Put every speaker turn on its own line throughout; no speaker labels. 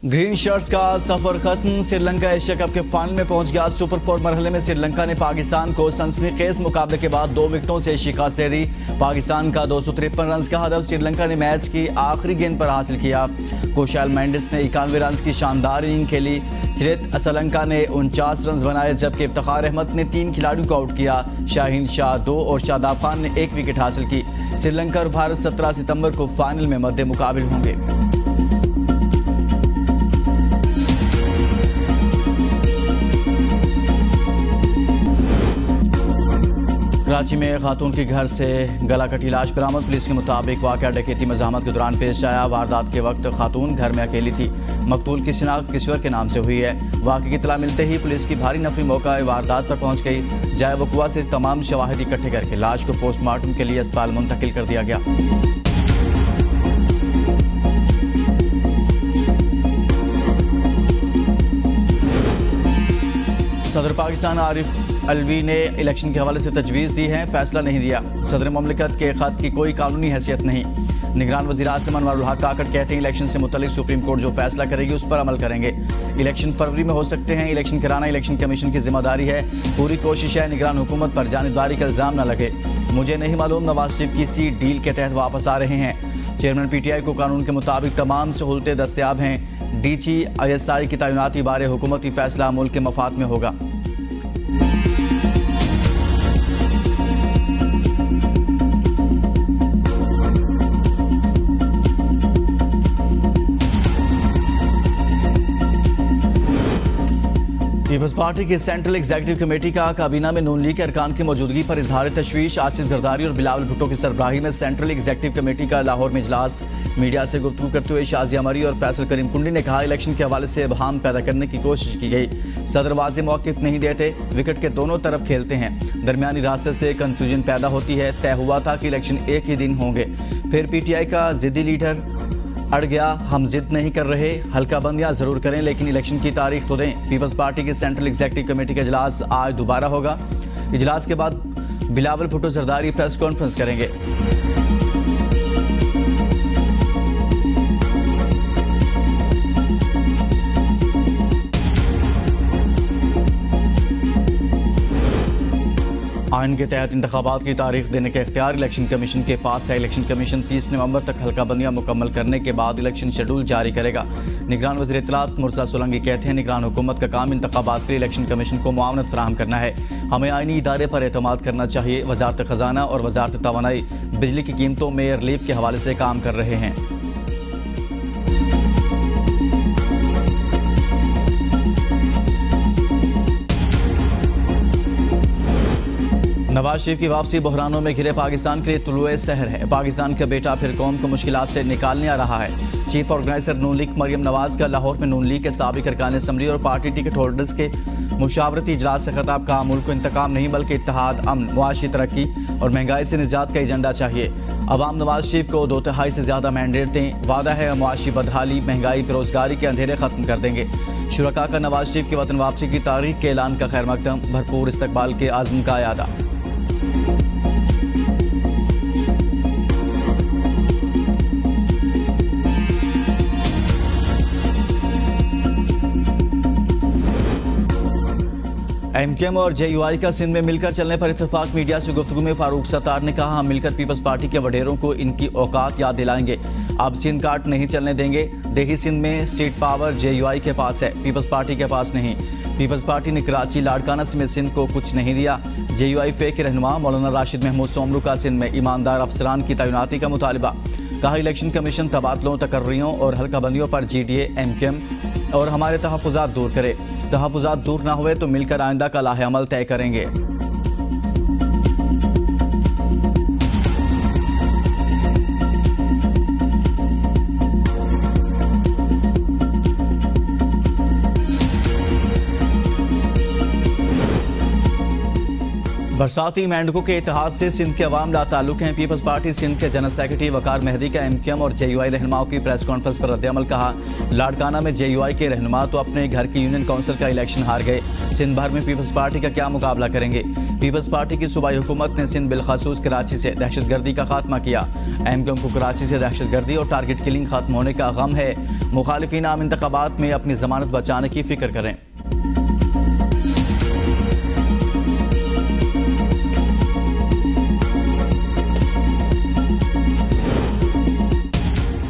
Green shirts का सफर खत्म। Sri Lanka Asia cup के फाइनल में पहुंच गया। सुपर 4 मरहले में श्रीलंका ने पाकिस्तान को सनसनीखेज मुकाबले के बाद 2 विकेटों से शिकस्त दे दी। पाकिस्तान का 253 रन का हदफ श्रीलंका ने मैच की आखिरी गेंद पर हासिल किया। कुशल मेंडिस ने 91 रन की शानदार इनिंग खेली। चरित असलंका ने 49 रन बनाए, जबकि इफ्तिखार अहमद ने 3 खिलाड़ियों को आउट किया। शाहीन शाह 2 और शादाब खान ने 1 विकेट हासिल की। श्रीलंका और भारत 17 सितंबर को फाइनल में मद्दे मुकाबिल होंगे। कराची में खातून के घर से गला कटी लाश बरामद। पुलिस के मुताबिक वाकया डकैती मज़ाहमत के दौरान पेश आया। वारदात के वक्त खातून घर में अकेली थी। मकतूल की शिनाख्त किश्वर के नाम से हुई है। वाकये की इत्तला मिलते ही पुलिस की भारी नफरी मौका वारदात पर पहुंच गई। जाए वकुआ से तमाम शवाहिद इकट्ठे करके लाश को पोस्टमार्टम के लिए अस्पताल मुंतकिल कर दिया गया। सदर पाकिस्तान आरिफ अलवी ने इलेक्शन के हवाले से तजवीज़ दी है, फैसला नहीं दिया। सदर ममलिकत के खत की कोई कानूनी हैसियत नहीं। निगरान वज़ीर आज़म अनवारुल हक काकड़ कहते हैं इलेक्शन से मुतल्लिक सुप्रीम कोर्ट जो फैसला करेगी उस पर अमल करेंगे। इलेक्शन फरवरी में हो सकते हैं। इलेक्शन कराना इलेक्शन कमीशन की जिम्मेदारी है। पूरी कोशिश है निगरान हुकूमत पर जानिबदारी का इल्ज़ाम न लगे। मुझे नहीं मालूम नवाज शरीफ किसी डील के तहत वापस आ रहे हैं। चेयरमैन PTI को कानून के मुताबिक तमाम सहूलतें दस्तयाब हैं। DG ISI की तैनाती बारे हुकूमती फैसला मुल्क के मफाद में होगा। पीपल्स पार्टी की सेंट्रल एग्जीक्यूटिव कमेटी का काबीना में नून लीग के अरकान की मौजूदगी पर इजहार तशवीश। आसिफ जरदारी और बिलावल भुट्टो की सरबराही में सेंट्रल एग्जीक्यूटिव कमेटी का लाहौर में इजलास। मीडिया से गुफ्तगू करते हुए शाजिया मरी और फैसल करीम कुंडी ने कहा इलेक्शन के हवाले से इबहाम पैदा करने की कोशिश की गई। सदर वाज़ेह मौक़िफ़ नहीं देते, विकेट के दोनों तरफ खेलते हैं। दरमियानी रास्ते से कन्फ्यूजन पैदा होती है। तय हुआ था कि इलेक्शन एक ही दिन होंगे, फिर PTI का जिद्दी लीडर अड़ गया। हम जिद नहीं कर रहे, हल्का बंदियां जरूर करें लेकिन इलेक्शन की तारीख तो दें। पीपल्स पार्टी की सेंट्रल एग्जीक्यूटिव कमेटी का इजलास आज दोबारा होगा। इजलास के बाद बिलावल भुट्टो जरदारी प्रेस कॉन्फ्रेंस करेंगे। आइन के तहत इंतखाबात की तारीख देने का इख्तियार इलेक्शन कमीशन के पास है। इलेक्शन कमीशन 30 नवंबर तक हल्का बंदियां मुकम्मल करने के बाद इलेक्शन शेड्यूल जारी करेगा। निगरान वज़ीर इत्तलात मुर्तज़ा सोलंकी कहते हैं निगरान हुकूमत का काम इंतखाबात के लिए इलेक्शन कमीशन को मुआवनत फराहम करना है। हमें आइनी इदारे पर एतमाद करना चाहिए। वजारत ख़जाना और वजारत तवानाई बिजली की कीमतों में रिलीफ के हवाले से काम कर रहे हैं। नवाज शरीफ की वापसी बहरानों में घिरे पाकिस्तान के लिए तुलुए सहर है। पाकिस्तान का बेटा फिर कौम को मुश्किलात से निकालने आ रहा है। चीफ ऑर्गेनाइजर नून लीग मरियम नवाज का लाहौर में नून लीग के साबिक अरकान असम्बली और पार्टी टिकट होल्डर्स के मुशावरती इजलास से खिताब कहा मुल्क को इंतकाम नहीं बल्कि इत्तेहाद, अमन, मुआशी तरक्की और महंगाई से निजात का एजेंडा चाहिए। अवाम नवाज शरीफ को 2/3 से ज़्यादा मैंडेट दें। वादा है मुआशी बदहाली, महंगाई, बेरोजगारी के अंधेरे खत्म कर देंगे। शुरका का नवाज शरीफ की वतन वापसी की तारीख के ऐलान का खैर मकदम। भरपूर इस्तकबाल के आज़म का यादा। MKM और JUI का सिंध में मिलकर चलने पर इत्तेफाक। मीडिया से गुफ्तगू में फारूक सत्तार ने कहा हम मिलकर पीपल्स पार्टी के वडेरों को इनकी औकात याद दिलाएंगे। अब सिंध काट नहीं चलने देंगे। देही सिंध में स्टेट पावर JUI के पास है, पीपल्स पार्टी के पास नहीं। पीपल्स पार्टी ने कराची, लाड़काना समेत सिंध को कुछ नहीं दिया। JUI फेक के रहनुमा मौलाना राशिद महमूद सोमरू का सिंध में ईमानदार अफसरान की तैनाती का मुतालबा। कहा इलेक्शन कमीशन तबादलों, तकर्रियों और हल्का बंदियों पर GDA, MKM और हमारे तहफ़्फ़ुज़ात दूर करे। तहफ़्फ़ुज़ात दूर ना हुए तो मिलकर आइंदा का लाहे अमल तय करेंगे। बरसाती मेंढकों के इतिहाद से सिंध के अवाम लाताल्लुक हैं। पीपल्स पार्टी सिंध के जनरल सेक्रेटरी वकार मेहदी का एमक्यूएम और जेयूआई रहनुमाओं की प्रेस कॉन्फ्रेंस पर रद्दअमल। कहा, लाड़काना में जेयूआई के रहनुमा तो अपने घर की यूनियन काउंसिल का इलेक्शन हार गए, सिंध भर में पीपल्स पार्टी का क्या मुकाबला करेंगे। पीपल्स पार्टी की सूबाई हुकूमत ने सिंध बिलखसूस कराची से दहशतगर्दी का खात्मा किया। एमक्यूएम को कराची से दहशतगर्दी और टारगेट किलिंग खत्म होने का गम है। मुखालिफिन आम इंतखाबात में अपनी जमानत बचाने की फिक्र करें।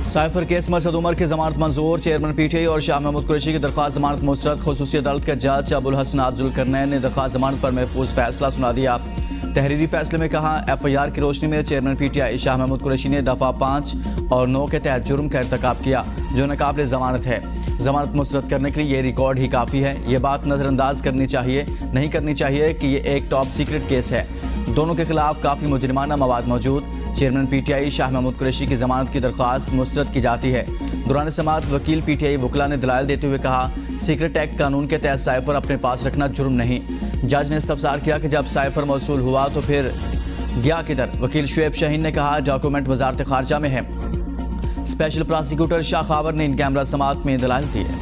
साइफर केस में असद उमर की जमानत मंजूर। चेयरमैन पीटीआई और शाह महमूद कुरैशी की दरख्वास्त जमानत मुस्तरद। खुसूसी अदालत के जज अबुल हसन जुल्करनैन ने दरख्वास्त जमानत पर महफूज फैसला सुना दिया। तहरीरी फैसले में कहा, एफआईआर की रोशनी में चेयरमैन पीटीआई शाह महमूद कुरैशी ने दफ़ा 5 और 9 के तहत जुर्म का इर्तिकाब किया, जो नाकाबिल जमानत है। जमानत मुस्तरद करने के लिए ये रिकॉर्ड ही काफ़ी है। ये बात नज़रअंदाज नहीं करनी चाहिए कि ये एक टॉप सीक्रेट केस है। दोनों के खिलाफ काफ़ी मुजरिमाना मवाद मौजूद। चेयरमैन पीटीआई शाह महमूद कुरैशी की जमानत की दरख्वास्त मुस्तरद की जाती है। दौरान समाअत वकील पीटीआई वकला ने दलाइल देते हुए कहा, सीक्रेट एक्ट कानून के तहत साइफर अपने पास रखना जुर्म नहीं। जज ने इस्तफसार किया कि जब साइफर मौसूल हुआ तो फिर गया किधर। वकील शुएब शाहीन ने कहा, डॉक्यूमेंट वजारत खारजा में है। स्पेशल प्रोसिक्यूटर शाह खावर ने इन कैमरा समाअत में दलाइल दिए।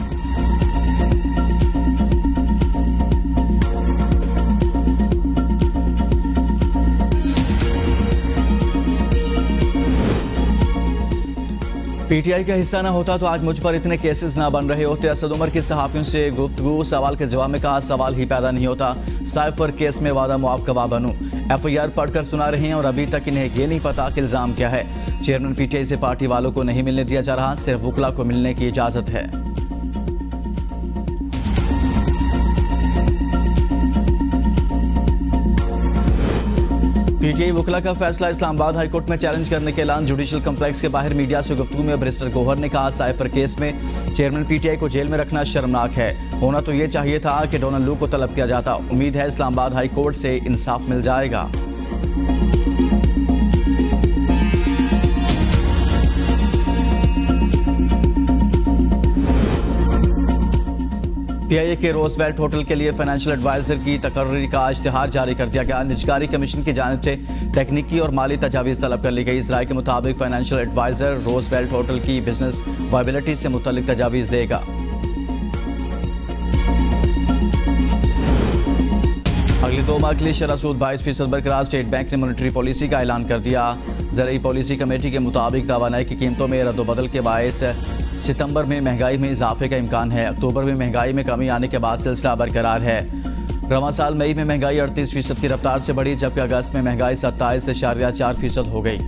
पीटीआई का हिस्सा न होता तो आज मुझ पर इतने केसेस ना बन रहे होते। असद उमर की सहाफियों से गुफ्तगू सवाल के जवाब में कहा, सवाल ही पैदा नहीं होता। साइफर केस में वादा मुआफ गवाह बनूं। एफआईआर पढ़कर सुना रहे हैं और अभी तक इन्हें ये नहीं पता कि इल्जाम क्या है। चेयरमैन पीटीआई से पार्टी वालों को नहीं मिलने दिया जा रहा, सिर्फ वकला को मिलने की इजाजत है। पीटीआई वकला का फैसला इस्लामाबाद हाईकोर्ट में चैलेंज करने के ऐलान। जुडिशल कम्प्लेक्स के बाहर मीडिया से गुफ्तगू में बैरिस्टर गौहर ने कहा, साइफर केस में चेयरमैन पीटीआई को जेल में रखना शर्मनाक है। होना तो ये चाहिए था कि डोनाल्ड लू को तलब किया जाता। उम्मीद है इस्लामाबाद हाईकोर्ट से इंसाफ मिल जाएगा। पीआईए के रोजवेल्ट होटल के लिए फाइनेंशियल एडवाइजर की तकर्री का इश्तिहार जारी कर दिया गया। निजकारी कमीशन की जानिब से तकनीकी और माली तजावीज़ तलब कर ली गई। इस राय के मुताबिक फाइनेंशियल एडवाइजर रोजवेल्ट होटल की बिजनेस वायबिलिटी से मुतल्लिक तजावीज़ देगा। अगले 2 माह के लिए शरह सूद 22% बरकरार। स्टेट बैंक ने मॉनेटरी पॉलिसी का ऐलान कर दिया। ज़रई पॉलिसी कमेटी के मुताबिक तवानाई की कीमतों में रद्दोबदल के बायस सितंबर में महंगाई में इजाफे का इम्कान है। अक्टूबर में महंगाई में कमी आने के बाद सिलसिला बरकरार है। रवां साल मई में महंगाई 38% की रफ्तार से बढ़ी, जबकि अगस्त में महंगाई 27.4% हो गई।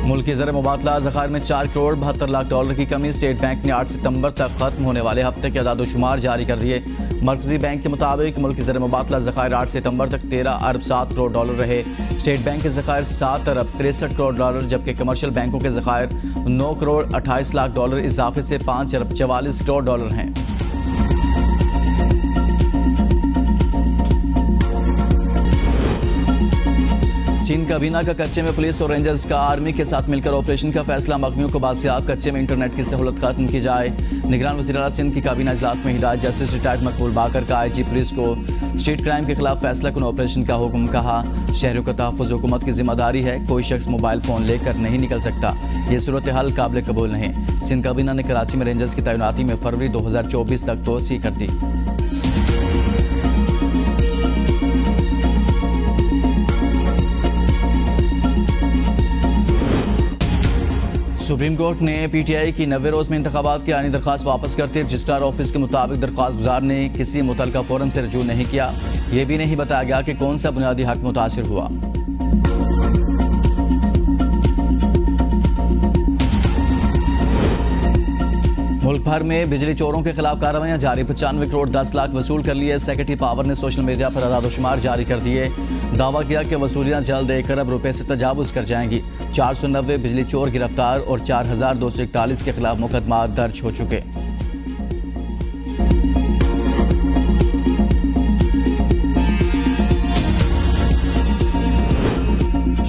मुल्क की ज़र मुबादला ज़खायर में 4 करोड़ 72 लाख डॉलर की कमी। स्टेट बैंक ने 8 सितंबर तक खत्म होने वाले हफ्ते के अदाद-ओ-शुमार जारी कर दिए। मरकजी बैंक के मुताबिक मुल्क की ज़र मुबादला ज़खायर 8 सितंबर तक 13 अरब 7 करोड़ डॉलर रहे। स्टेट बैंक के ज़खायर 7 अरब 63 करोड़ डॉलर, जबकि कमर्शियल बैंकों के ज़खायर 9 करोड़ 28 लाख डॉलर इजाफे से 5 अरब 44 करोड़ डॉलर हैं। चीन काबीना का कच्चे में पुलिस और रेंजर्स का आर्मी के साथ मिलकर ऑपरेशन का फैसला। मखमियों को बासियाब कच्चे में इंटरनेट की सहूलत खत्म की जाए। निगरान वज़ीर आला सिंध की काबीना इजलास में हिदायत। जस्टिस रिटायर्ड मकबूल बाकर का आईजी पुलिस को स्ट्रीट क्राइम के खिलाफ फैसला कुन ऑपरेशन का हुक्म। कहा, शहरों का तहफ़्फ़ुज़ हुकूमत की जिम्मेदारी है, कोई शख्स मोबाइल फ़ोन लेकर नहीं निकल सकता। ये सूरत हाल काबिल कबूल नहीं। सिंध काबीना ने कराची में रेंजर्स की तैनाती में फरवरी 2024 तक तोसी कर दी। सुप्रीम कोर्ट ने पीटीआई की 90 रोज़ में इंतखाबात की आईनी दरख्वास्त वापस करते रजिस्ट्रार ऑफिस के मुताबिक दरख्वास्त गुजार ने किसी मुतलका फोरम से रजू नहीं किया। यह भी नहीं बताया गया कि कौन सा बुनियादी हक मुतासिर हुआ। मुल्क भर में बिजली चोरों के खिलाफ कार्रवाइयां जारी। 95 करोड़ 10 लाख वसूल कर लिए। सेक्रेटरी पावर ने सोशल मीडिया पर अदाद-ओ-शुमार जारी कर दिए। दावा किया कि वसूलियां जल्द 1 अरब रुपए से तजावुज कर जाएंगी। 490 बिजली चोर गिरफ्तार और 4241 के खिलाफ मुकदमा दर्ज हो चुके।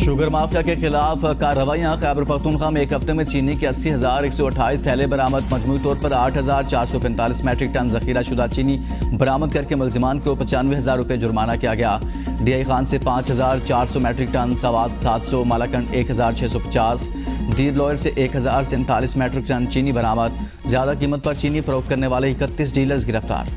शुगर माफिया के खिलाफ कार्रवाइयां। खैबर पख्तूनख्वा में एक हफ्ते में चीनी के 80,128 थैले बरामद। मजमूई तौर पर 8,445 मैट्रिक टन जखीरा शुदा चीनी बरामद करके मुलजिमान को 95,000 रुपये जुर्माना किया गया। डीआई खान से 5,400 मैट्रिक टन, सवाद 700, मालाकंड 1,650, दीर लॉयर से 1,047 मैट्रिक टन चीनी बरामद। ज्यादा कीमत पर चीनी फरोख्त करने वाले 31 डीलर्स गिरफ्तार।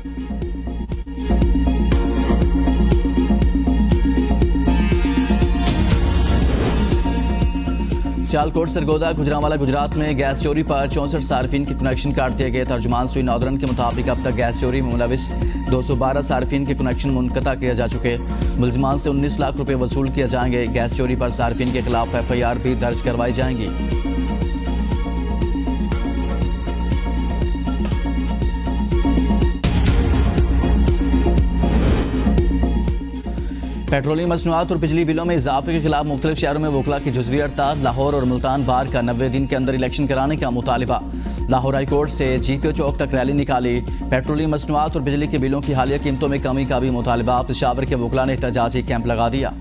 सियालकोट सरगोदा गुजरांवाला गुजरात में गैस चोरी पर 64 सार्फिन के कनेक्शन काट दिए गए। तर्जुमान सुई नौदरन के मुताबिक अब तक गैस चोरी में मुलविस 212 सार्फिन के कनेक्शन मुनक़ता किए जा चुके। मुलजिमान से 19 लाख रुपए वसूल किए जाएंगे। गैस चोरी पर सार्फिन के खिलाफ FIR भी दर्ज करवाई जाएंगी। पेट्रोलियम मसनूआत और बिजली बिलों में इजाफे के खिलाफ मुख्तलिफ शहरों में वकला की जुज़वी हड़ताल। लाहौर और मुल्तान बार का 90 दिन के अंदर इलेक्शन कराने का मुतालिबा। लाहौर हाई कोर्ट से GPO चौक तक रैली निकाली। पेट्रोलियम मसनूआत और बिजली के बिलों की हालिया कीमतों में कमी का भी मुतालिबा। पेशावर के वकला ने एहतजाजी कैंप लगा दिया।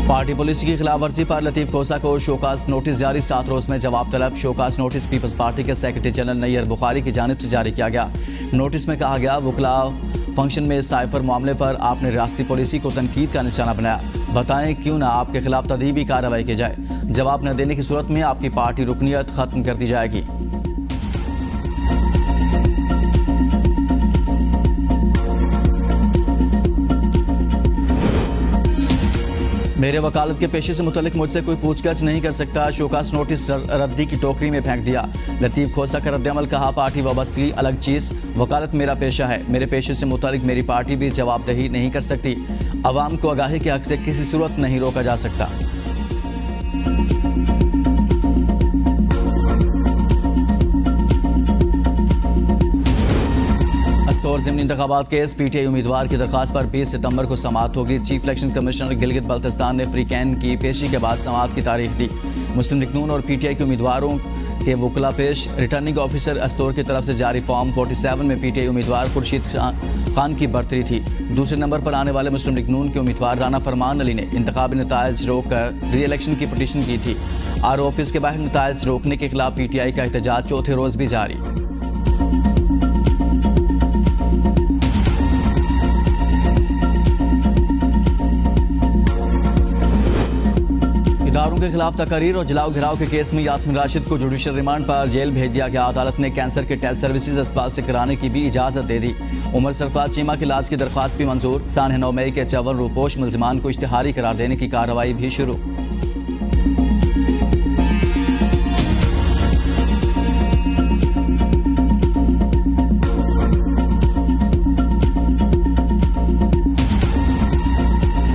पार्टी पॉलिसी की खिलाफ वर्जी पर लतीफ खोसा को शोकास नोटिस जारी। 7 रोज में जवाब तलब। शोकास नोटिस पीपल्स पार्टी के सेक्रेटरी जनरल नैयर बुखारी की जानिब से जारी किया गया। नोटिस में कहा गया, वकला फंक्शन में साइफर मामले पर आपने रियासती पॉलिसी को तनकीद का निशाना बनाया। बताएं क्यों ना आपके खिलाफ तदीबी कार्रवाई की जाए। जवाब न देने की सूरत में आपकी पार्टी रुकनियत खत्म कर दी जाएगी। मेरे वकालत के पेशे से मुतल्लिक मुझसे कोई पूछताछ नहीं कर सकता। शोकास नोटिस रद्दी की टोकरी में फेंक दिया। लतीफ खोसा का रद्दअमल। कहा, पार्टी वाबस्तगी अलग चीज़, वकालत मेरा पेशा है। मेरे पेशे से मुतल्लिक मेरी पार्टी भी जवाबदेही नहीं कर सकती। अवाम को आगाही के हक से किसी सूरत नहीं रोका जा सकता। और ज़िमनी इंतखाबात केस। PTI उम्मीदवार की दरख्वास्त पर 20 सितंबर को समाअत होगी। Chief election commissioner Gilgit Baltistan ने फ्री कैन की पेशी के बाद समाअत की तारीख दी। मुस्लिम लीग नून और PTI के उम्मीदवारों के वकला पेश। रिटर्निंग ऑफिसर अस्तौर की तरफ से जारी फॉर्म 47 में PTI उम्मीदवार खुर्शीद खान की बरतरी थी। दूसरे नंबर पर आने वाले मुस्लिम लीग नून के उम्मीदवार राना फरमान अली ने इंतखाबी नतायज रोक कर री इलेक्शन की पटिशन की थी। RO ऑफिस के बाहर नतायज रोकने के खिलाफ PTI का एहतजाज चौथे रोज भी जारी। इदारों के खिलाफ तकरीर और जलाओ घिराव के केस में यास्मीन राशिद को जुडिशल रिमांड पर जेल भेज दिया गया। अदालत ने कैंसर के टेस्ट सर्विसेज अस्पताल से कराने की भी इजाजत दे दी। उमर सरफराज चीमा के इलाज की दरख्वास्त भी मंजूर। 9 मई के 54 रूपोश मुलजिमान को इश्तिहारी करार देने की कार्रवाई भी शुरू।